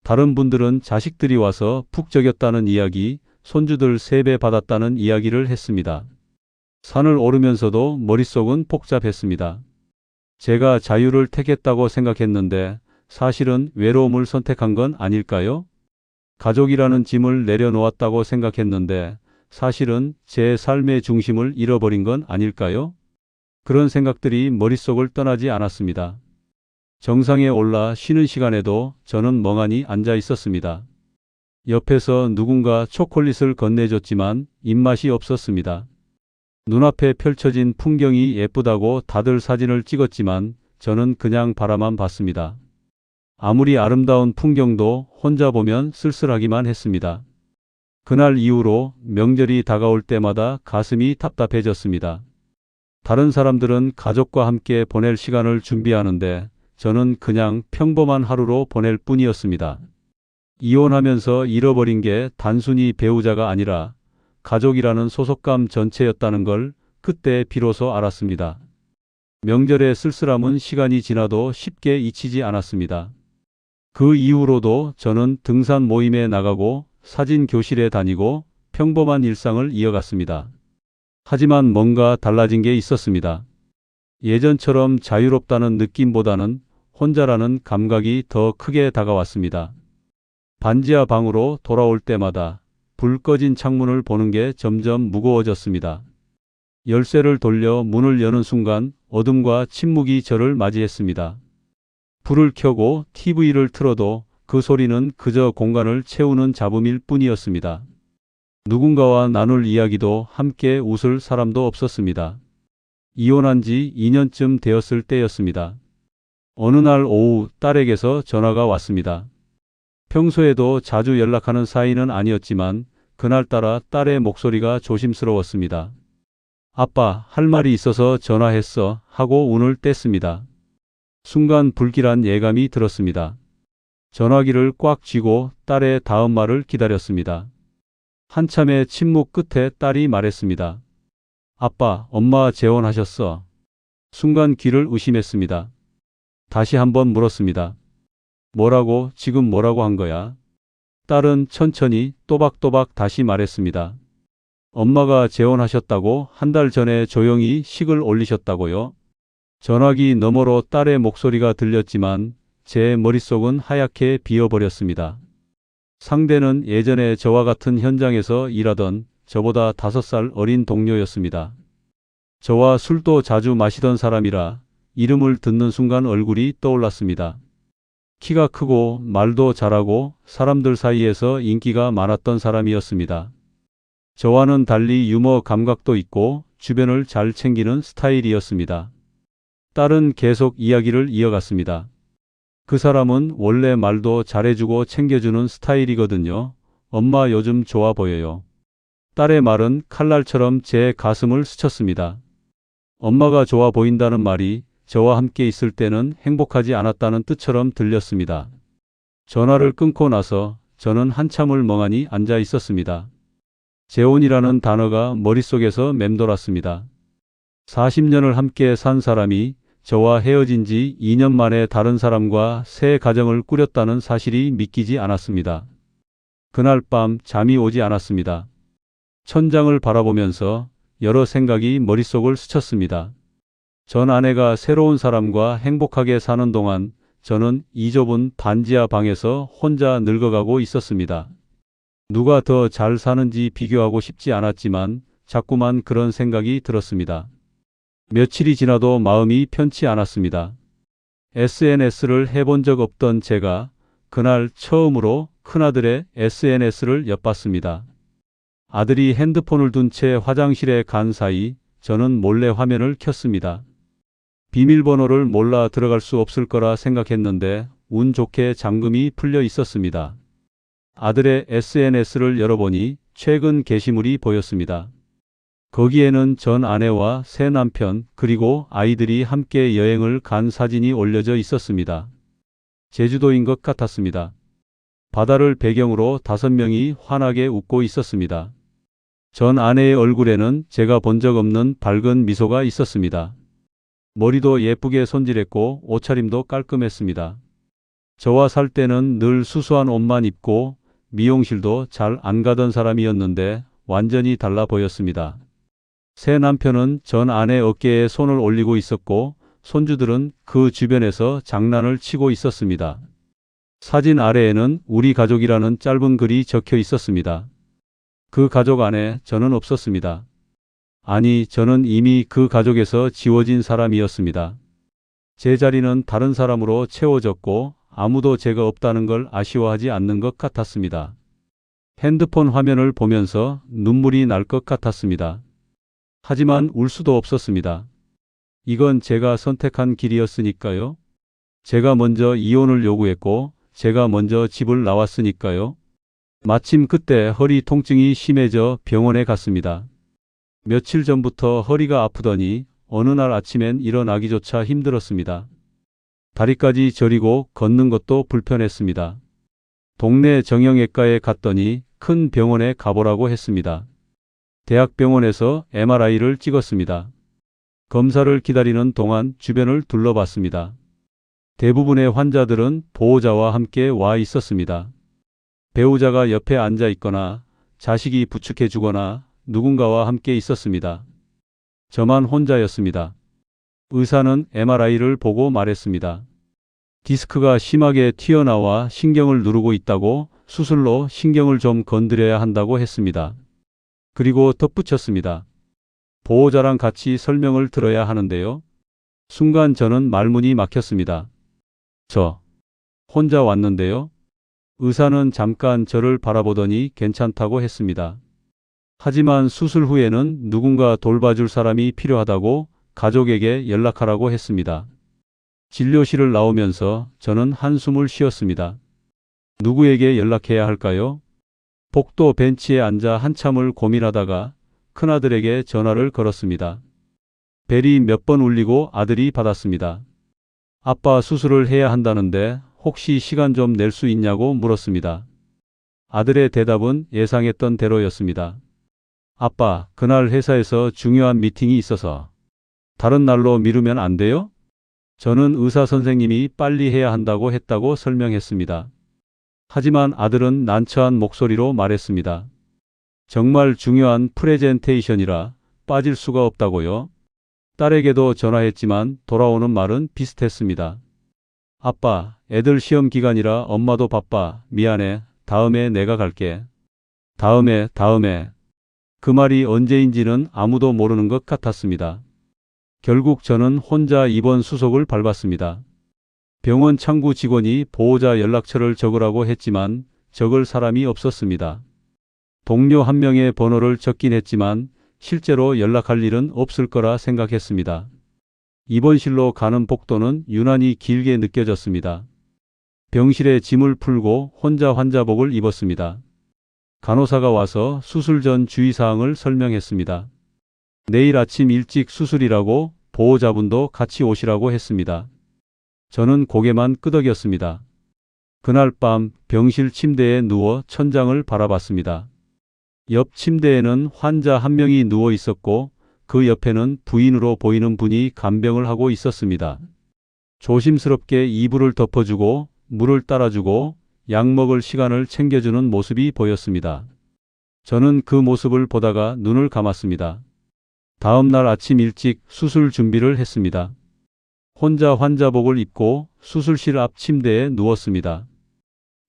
다른 분들은 자식들이 와서 푹 저겼다는 이야기, 손주들 세배 받았다는 이야기를 했습니다. 산을 오르면서도 머릿속은 복잡했습니다. 제가 자유를 택했다고 생각했는데 사실은 외로움을 선택한 건 아닐까요? 가족이라는 짐을 내려놓았다고 생각했는데 사실은 제 삶의 중심을 잃어버린 건 아닐까요? 그런 생각들이 머릿속을 떠나지 않았습니다. 정상에 올라 쉬는 시간에도 저는 멍하니 앉아 있었습니다. 옆에서 누군가 초콜릿을 건네줬지만 입맛이 없었습니다. 눈앞에 펼쳐진 풍경이 예쁘다고 다들 사진을 찍었지만 저는 그냥 바라만 봤습니다. 아무리 아름다운 풍경도 혼자 보면 쓸쓸하기만 했습니다. 그날 이후로 명절이 다가올 때마다 가슴이 답답해졌습니다. 다른 사람들은 가족과 함께 보낼 시간을 준비하는데 저는 그냥 평범한 하루로 보낼 뿐이었습니다. 이혼하면서 잃어버린 게 단순히 배우자가 아니라 가족이라는 소속감 전체였다는 걸 그때 비로소 알았습니다. 명절의 쓸쓸함은 시간이 지나도 쉽게 잊히지 않았습니다. 그 이후로도 저는 등산 모임에 나가고 사진 교실에 다니고 평범한 일상을 이어갔습니다. 하지만 뭔가 달라진 게 있었습니다. 예전처럼 자유롭다는 느낌보다는 혼자라는 감각이 더 크게 다가왔습니다. 반지하 방으로 돌아올 때마다 불 꺼진 창문을 보는 게 점점 무거워졌습니다. 열쇠를 돌려 문을 여는 순간 어둠과 침묵이 저를 맞이했습니다. 불을 켜고 TV를 틀어도 그 소리는 그저 공간을 채우는 잡음일 뿐이었습니다. 누군가와 나눌 이야기도 함께 웃을 사람도 없었습니다. 이혼한 지 2년쯤 되었을 때였습니다. 어느 날 오후 딸에게서 전화가 왔습니다. 평소에도 자주 연락하는 사이는 아니었지만 그날따라 딸의 목소리가 조심스러웠습니다. 아빠, 할 말이 있어서 전화했어 하고 운을 뗐습니다. 순간 불길한 예감이 들었습니다. 전화기를 꽉 쥐고 딸의 다음 말을 기다렸습니다. 한참의 침묵 끝에 딸이 말했습니다. 아빠, 엄마 재혼하셨어. 순간 귀를 의심했습니다. 다시 한번 물었습니다. 뭐라고, 지금 뭐라고 한 거야? 딸은 천천히 또박또박 다시 말했습니다. 엄마가 재혼하셨다고 한 달 전에 조용히 식을 올리셨다고요? 전화기 너머로 딸의 목소리가 들렸지만 제 머릿속은 하얗게 비어버렸습니다. 상대는 예전에 저와 같은 현장에서 일하던 저보다 5살 어린 동료였습니다. 저와 술도 자주 마시던 사람이라 이름을 듣는 순간 얼굴이 떠올랐습니다. 키가 크고 말도 잘하고 사람들 사이에서 인기가 많았던 사람이었습니다. 저와는 달리 유머 감각도 있고 주변을 잘 챙기는 스타일이었습니다. 딸은 계속 이야기를 이어갔습니다. 그 사람은 원래 말도 잘해주고 챙겨주는 스타일이거든요. 엄마 요즘 좋아 보여요. 딸의 말은 칼날처럼 제 가슴을 스쳤습니다. 엄마가 좋아 보인다는 말이 저와 함께 있을 때는 행복하지 않았다는 뜻처럼 들렸습니다. 전화를 끊고 나서 저는 한참을 멍하니 앉아 있었습니다. 재혼이라는 단어가 머릿속에서 맴돌았습니다. 40년을 함께 산 사람이 저와 헤어진 지 2년 만에 다른 사람과 새 가정을 꾸렸다는 사실이 믿기지 않았습니다. 그날 밤 잠이 오지 않았습니다. 천장을 바라보면서 여러 생각이 머릿속을 스쳤습니다. 전 아내가 새로운 사람과 행복하게 사는 동안 저는 이 좁은 반지하 방에서 혼자 늙어가고 있었습니다. 누가 더 잘 사는지 비교하고 싶지 않았지만 자꾸만 그런 생각이 들었습니다. 며칠이 지나도 마음이 편치 않았습니다. SNS를 해본 적 없던 제가 그날 처음으로 큰아들의 SNS를 엿봤습니다. 아들이 핸드폰을 둔 채 화장실에 간 사이 저는 몰래 화면을 켰습니다. 비밀번호를 몰라 들어갈 수 없을 거라 생각했는데 운 좋게 잠금이 풀려 있었습니다. 아들의 SNS를 열어보니 최근 게시물이 보였습니다. 거기에는 전 아내와 새 남편 그리고 아이들이 함께 여행을 간 사진이 올려져 있었습니다. 제주도인 것 같았습니다. 바다를 배경으로 5명이 환하게 웃고 있었습니다. 전 아내의 얼굴에는 제가 본 적 없는 밝은 미소가 있었습니다. 머리도 예쁘게 손질했고 옷차림도 깔끔했습니다. 저와 살 때는 늘 수수한 옷만 입고 미용실도 잘 안 가던 사람이었는데 완전히 달라 보였습니다. 새 남편은 전 아내 어깨에 손을 올리고 있었고 손주들은 그 주변에서 장난을 치고 있었습니다. 사진 아래에는 우리 가족이라는 짧은 글이 적혀 있었습니다. 그 가족 안에 저는 없었습니다. 아니, 저는 이미 그 가족에서 지워진 사람이었습니다. 제 자리는 다른 사람으로 채워졌고 아무도 제가 없다는 걸 아쉬워하지 않는 것 같았습니다. 핸드폰 화면을 보면서 눈물이 날 것 같았습니다. 하지만 울 수도 없었습니다. 이건 제가 선택한 길이었으니까요. 제가 먼저 이혼을 요구했고 제가 먼저 집을 나왔으니까요. 마침 그때 허리 통증이 심해져 병원에 갔습니다. 며칠 전부터 허리가 아프더니 어느 날 아침엔 일어나기조차 힘들었습니다. 다리까지 저리고 걷는 것도 불편했습니다. 동네 정형외과에 갔더니 큰 병원에 가보라고 했습니다. 대학병원에서 MRI를 찍었습니다. 검사를 기다리는 동안 주변을 둘러봤습니다. 대부분의 환자들은 보호자와 함께 와 있었습니다. 배우자가 옆에 앉아 있거나 자식이 부축해 주거나 누군가와 함께 있었습니다. 저만 혼자였습니다. 의사는 MRI를 보고 말했습니다. 디스크가 심하게 튀어나와 신경을 누르고 있다고 수술로 신경을 좀 건드려야 한다고 했습니다. 그리고 덧붙였습니다. 보호자랑 같이 설명을 들어야 하는데요. 순간 저는 말문이 막혔습니다. 저 혼자 왔는데요. 의사는 잠깐 저를 바라보더니 괜찮다고 했습니다. 하지만 수술 후에는 누군가 돌봐줄 사람이 필요하다고 가족에게 연락하라고 했습니다. 진료실을 나오면서 저는 한숨을 쉬었습니다. 누구에게 연락해야 할까요? 복도 벤치에 앉아 한참을 고민하다가 큰아들에게 전화를 걸었습니다. 벨이 몇 번 울리고 아들이 받았습니다. 아빠 수술을 해야 한다는데 혹시 시간 좀 낼 수 있냐고 물었습니다. 아들의 대답은 예상했던 대로였습니다. 아빠, 그날 회사에서 중요한 미팅이 있어서 다른 날로 미루면 안 돼요? 저는 의사 선생님이 빨리 해야 한다고 했다고 설명했습니다. 하지만 아들은 난처한 목소리로 말했습니다. 정말 중요한 프레젠테이션이라 빠질 수가 없다고요? 딸에게도 전화했지만 돌아오는 말은 비슷했습니다. 아빠, 애들 시험 기간이라 엄마도 바빠. 미안해. 다음에 내가 갈게. 다음에. 그 말이 언제인지는 아무도 모르는 것 같았습니다. 결국 저는 혼자 입원 수속을 밟았습니다. 병원 창구 직원이 보호자 연락처를 적으라고 했지만 적을 사람이 없었습니다. 동료 한 명의 번호를 적긴 했지만 실제로 연락할 일은 없을 거라 생각했습니다. 입원실로 가는 복도는 유난히 길게 느껴졌습니다. 병실에 짐을 풀고 혼자 환자복을 입었습니다. 간호사가 와서 수술 전 주의사항을 설명했습니다. 내일 아침 일찍 수술이라고 보호자분도 같이 오시라고 했습니다. 저는 고개만 끄덕였습니다. 그날 밤 병실 침대에 누워 천장을 바라봤습니다. 옆 침대에는 환자 한 명이 누워 있었고 그 옆에는 부인으로 보이는 분이 간병을 하고 있었습니다. 조심스럽게 이불을 덮어주고 물을 따라주고 약 먹을 시간을 챙겨주는 모습이 보였습니다. 저는 그 모습을 보다가 눈을 감았습니다. 다음 날 아침 일찍 수술 준비를 했습니다. 혼자 환자복을 입고 수술실 앞 침대에 누웠습니다.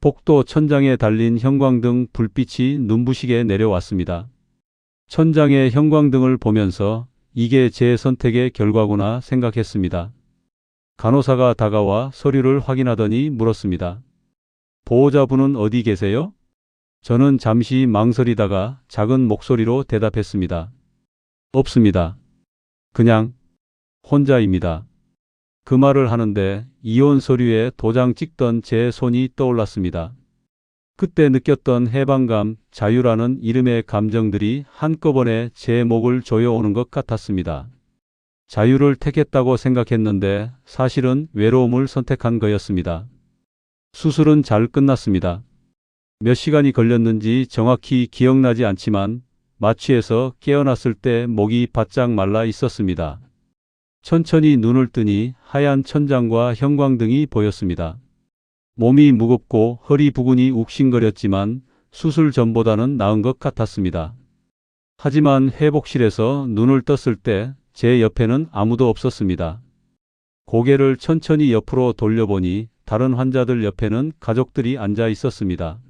복도 천장에 달린 형광등 불빛이 눈부시게 내려왔습니다. 천장의 형광등을 보면서 이게 제 선택의 결과구나 생각했습니다. 간호사가 다가와 서류를 확인하더니 물었습니다. 보호자분은 어디 계세요? 저는 잠시 망설이다가 작은 목소리로 대답했습니다. 없습니다. 그냥 혼자입니다. 그 말을 하는데 이혼 서류에 도장 찍던 제 손이 떠올랐습니다. 그때 느꼈던 해방감, 자유라는 이름의 감정들이 한꺼번에 제 목을 조여오는 것 같았습니다. 자유를 택했다고 생각했는데 사실은 외로움을 선택한 거였습니다. 수술은 잘 끝났습니다. 몇 시간이 걸렸는지 정확히 기억나지 않지만 마취해서 깨어났을 때 목이 바짝 말라 있었습니다. 천천히 눈을 뜨니 하얀 천장과 형광등이 보였습니다. 몸이 무겁고 허리 부근이 욱신거렸지만 수술 전보다는 나은 것 같았습니다. 하지만 회복실에서 눈을 떴을 때 제 옆에는 아무도 없었습니다. 고개를 천천히 옆으로 돌려보니 다른 환자들 옆에는 가족들이 앉아 있었습니다.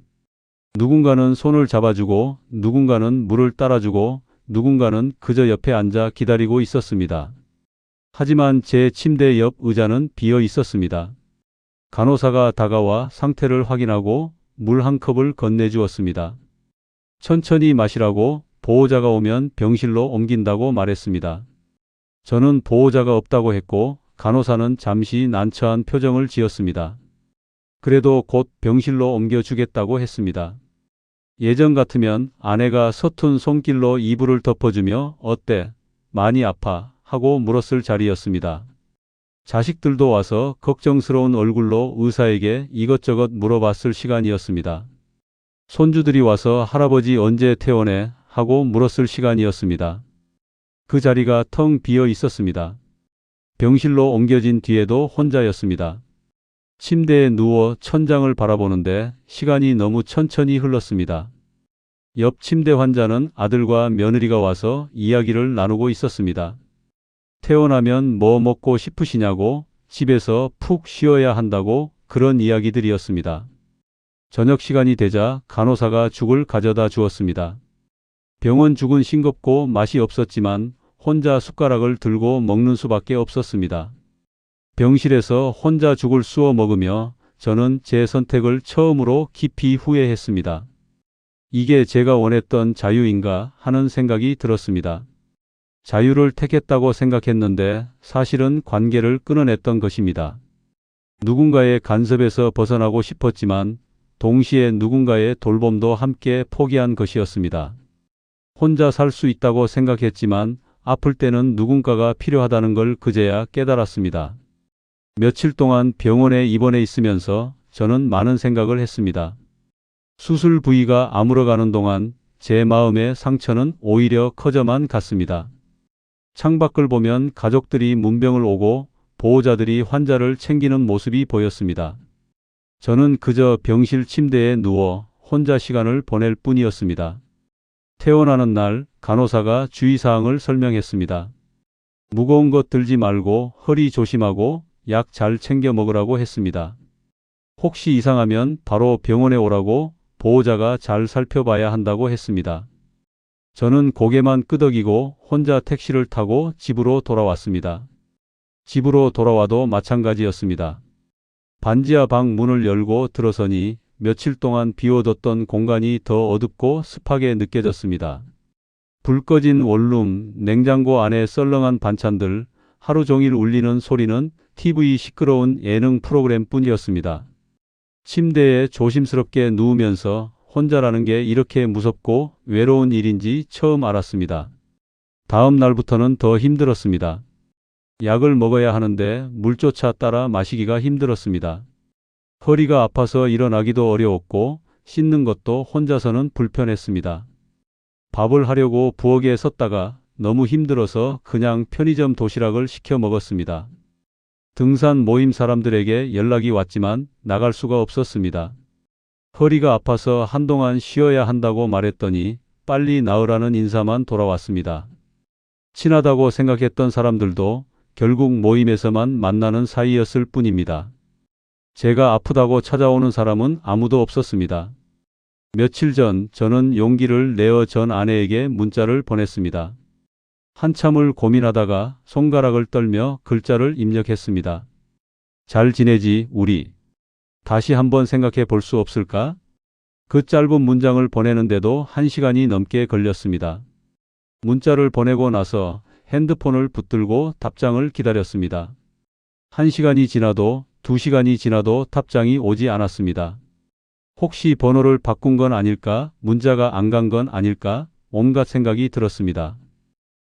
누군가는 손을 잡아주고 누군가는 물을 따라주고 누군가는 그저 옆에 앉아 기다리고 있었습니다. 하지만 제 침대 옆 의자는 비어 있었습니다. 간호사가 다가와 상태를 확인하고 물 한 컵을 건네주었습니다. 천천히 마시라고 보호자가 오면 병실로 옮긴다고 말했습니다. 저는 보호자가 없다고 했고 간호사는 잠시 난처한 표정을 지었습니다. 그래도 곧 병실로 옮겨주겠다고 했습니다. 예전 같으면 아내가 서툰 손길로 이불을 덮어주며 "어때? 많이 아파?" 하고 물었을 자리였습니다. 자식들도 와서 걱정스러운 얼굴로 의사에게 이것저것 물어봤을 시간이었습니다. 손주들이 와서 "할아버지 언제 퇴원해?" 하고 물었을 시간이었습니다. 그 자리가 텅 비어 있었습니다. 병실로 옮겨진 뒤에도 혼자였습니다. 침대에 누워 천장을 바라보는데 시간이 너무 천천히 흘렀습니다. 옆 침대 환자는 아들과 며느리가 와서 이야기를 나누고 있었습니다. 퇴원하면 뭐 먹고 싶으시냐고, 집에서 푹 쉬어야 한다고, 그런 이야기들이었습니다. 저녁 시간이 되자 간호사가 죽을 가져다 주었습니다. 병원 죽은 싱겁고 맛이 없었지만 혼자 숟가락을 들고 먹는 수밖에 없었습니다. 병실에서 혼자 죽을 쑤어 먹으며 저는 제 선택을 처음으로 깊이 후회했습니다. 이게 제가 원했던 자유인가 하는 생각이 들었습니다. 자유를 택했다고 생각했는데 사실은 관계를 끊어냈던 것입니다. 누군가의 간섭에서 벗어나고 싶었지만 동시에 누군가의 돌봄도 함께 포기한 것이었습니다. 혼자 살 수 있다고 생각했지만 아플 때는 누군가가 필요하다는 걸 그제야 깨달았습니다. 며칠 동안 병원에 입원해 있으면서 저는 많은 생각을 했습니다. 수술 부위가 아물어가는 동안 제 마음의 상처는 오히려 커져만 갔습니다. 창밖을 보면 가족들이 문병을 오고 보호자들이 환자를 챙기는 모습이 보였습니다. 저는 그저 병실 침대에 누워 혼자 시간을 보낼 뿐이었습니다. 퇴원하는 날 간호사가 주의사항을 설명했습니다. 무거운 것 들지 말고 허리 조심하고 약 잘 챙겨 먹으라고 했습니다. 혹시 이상하면 바로 병원에 오라고 보호자가 잘 살펴봐야 한다고 했습니다. 저는 고개만 끄덕이고 혼자 택시를 타고 집으로 돌아왔습니다. 집으로 돌아와도 마찬가지였습니다. 반지하 방 문을 열고 들어서니 며칠 동안 비워뒀던 공간이 더 어둡고 습하게 느껴졌습니다. 불 꺼진 원룸, 냉장고 안에 썰렁한 반찬들, 하루 종일 울리는 소리는 TV 시끄러운 예능 프로그램 뿐이었습니다. 침대에 조심스럽게 누우면서 혼자라는 게 이렇게 무섭고 외로운 일인지 처음 알았습니다. 다음 날부터는 더 힘들었습니다. 약을 먹어야 하는데 물조차 따라 마시기가 힘들었습니다. 허리가 아파서 일어나기도 어려웠고 씻는 것도 혼자서는 불편했습니다. 밥을 하려고 부엌에 섰다가 너무 힘들어서 그냥 편의점 도시락을 시켜 먹었습니다. 등산 모임 사람들에게 연락이 왔지만 나갈 수가 없었습니다. 허리가 아파서 한동안 쉬어야 한다고 말했더니 빨리 나으라는 인사만 돌아왔습니다. 친하다고 생각했던 사람들도 결국 모임에서만 만나는 사이였을 뿐입니다. 제가 아프다고 찾아오는 사람은 아무도 없었습니다. 며칠 전 저는 용기를 내어 전 아내에게 문자를 보냈습니다. 한참을 고민하다가 손가락을 떨며 글자를 입력했습니다. 잘 지내지, 우리. 다시 한번 생각해 볼 수 없을까? 그 짧은 문장을 보내는데도 1시간이 넘게 걸렸습니다. 문자를 보내고 나서 핸드폰을 붙들고 답장을 기다렸습니다. 1시간이 지나도 2시간이 지나도 답장이 오지 않았습니다. 혹시 번호를 바꾼 건 아닐까? 문자가 안 간 건 아닐까? 온갖 생각이 들었습니다.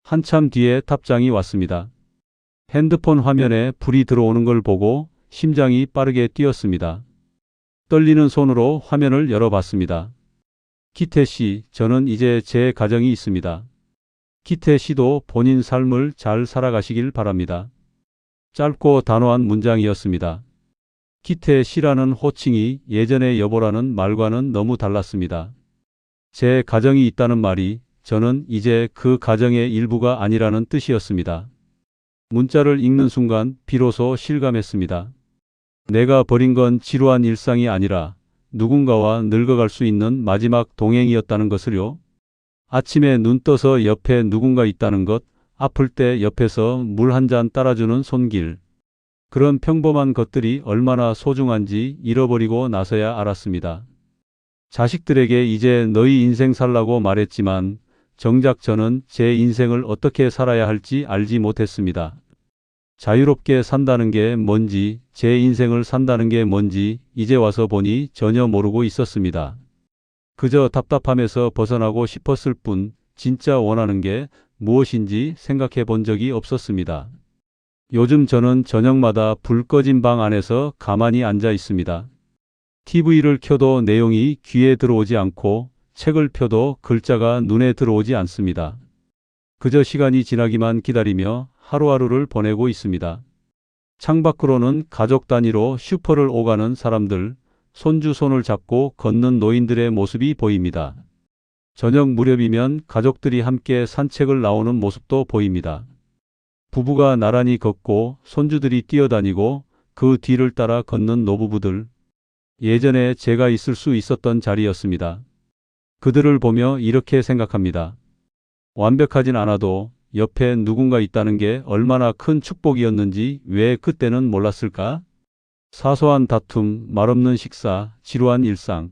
한참 뒤에 답장이 왔습니다. 핸드폰 화면에 불이 들어오는 걸 보고 심장이 빠르게 뛰었습니다. 떨리는 손으로 화면을 열어봤습니다. 기태 씨, 저는 이제 제 가정이 있습니다. 기태 씨도 본인 삶을 잘 살아가시길 바랍니다. 짧고 단호한 문장이었습니다. 기태 씨라는 호칭이 예전의 여보라는 말과는 너무 달랐습니다. 제 가정이 있다는 말이 저는 이제 그 가정의 일부가 아니라는 뜻이었습니다. 문자를 읽는 순간 비로소 실감했습니다. 내가 버린 건 지루한 일상이 아니라 누군가와 늙어갈 수 있는 마지막 동행이었다는 것을요. 아침에 눈 떠서 옆에 누군가 있다는 것, 아플 때 옆에서 물 한 잔 따라주는 손길. 그런 평범한 것들이 얼마나 소중한지 잃어버리고 나서야 알았습니다. 자식들에게 이제 너희 인생 살라고 말했지만 정작 저는 제 인생을 어떻게 살아야 할지 알지 못했습니다. 자유롭게 산다는 게 뭔지, 제 인생을 산다는 게 뭔지 이제 와서 보니 전혀 모르고 있었습니다. 그저 답답함에서 벗어나고 싶었을 뿐 진짜 원하는 게 무엇인지 생각해 본 적이 없었습니다. 요즘 저는 저녁마다 불 꺼진 방 안에서 가만히 앉아 있습니다. TV를 켜도 내용이 귀에 들어오지 않고 책을 펴도 글자가 눈에 들어오지 않습니다. 그저 시간이 지나기만 기다리며 하루하루를 보내고 있습니다. 창밖으로는 가족 단위로 슈퍼를 오가는 사람들, 손주 손을 잡고 걷는 노인들의 모습이 보입니다. 저녁 무렵이면 가족들이 함께 산책을 나오는 모습도 보입니다. 부부가 나란히 걷고 손주들이 뛰어다니고 그 뒤를 따라 걷는 노부부들. 예전에 제가 있을 수 있었던 자리였습니다. 그들을 보며 이렇게 생각합니다. 완벽하진 않아도 옆에 누군가 있다는 게 얼마나 큰 축복이었는지 왜 그때는 몰랐을까? 사소한 다툼, 말없는 식사, 지루한 일상.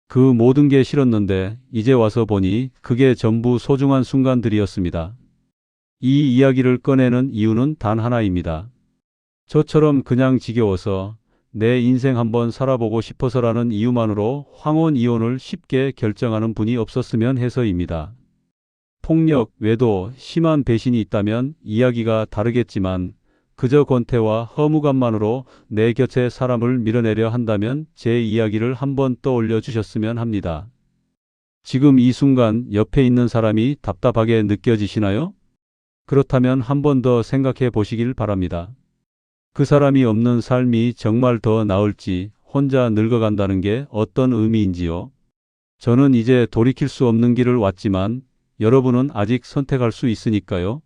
그 모든 게 싫었는데 이제 와서 보니 그게 전부 소중한 순간들이었습니다. 이 이야기를 꺼내는 이유는 단 하나입니다. 저처럼 그냥 지겨워서 내 인생 한번 살아보고 싶어서라는 이유만으로 황혼 이혼을 쉽게 결정하는 분이 없었으면 해서입니다. 폭력, 외도, 심한 배신이 있다면 이야기가 다르겠지만 그저 권태와 허무감만으로 내 곁에 사람을 밀어내려 한다면 제 이야기를 한번 떠올려 주셨으면 합니다. 지금 이 순간 옆에 있는 사람이 답답하게 느껴지시나요? 그렇다면 한 번 더 생각해 보시길 바랍니다. 그 사람이 없는 삶이 정말 더 나을지, 혼자 늙어간다는 게 어떤 의미인지요. 저는 이제 돌이킬 수 없는 길을 왔지만 여러분은 아직 선택할 수 있으니까요.